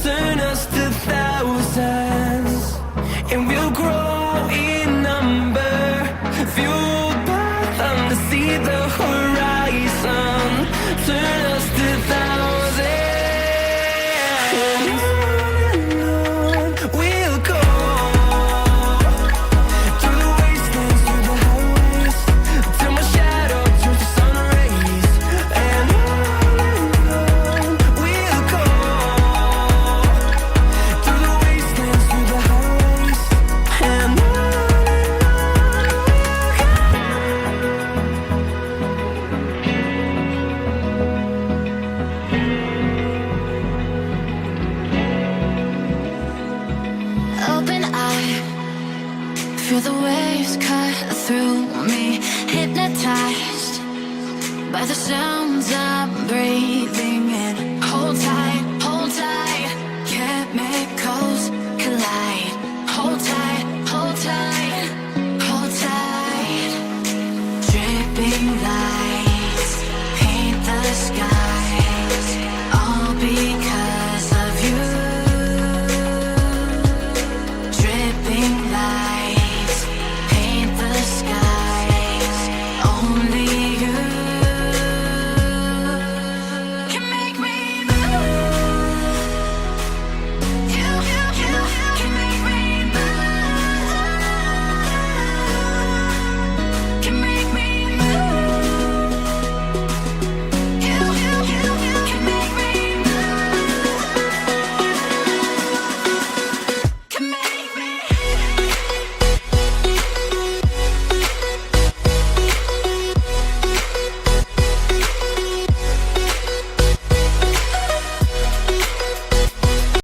turn us to thousands, and we'll grow in number, fueled by them to see the horizon. Turn us to thousands, and on we'll go, through the wastelands, through the highways, till my shadow turns to sun rays. And on we'll go, through the wastelands, through the highways, and on Open eye, feel the waves cut through me, hypnotized by the sound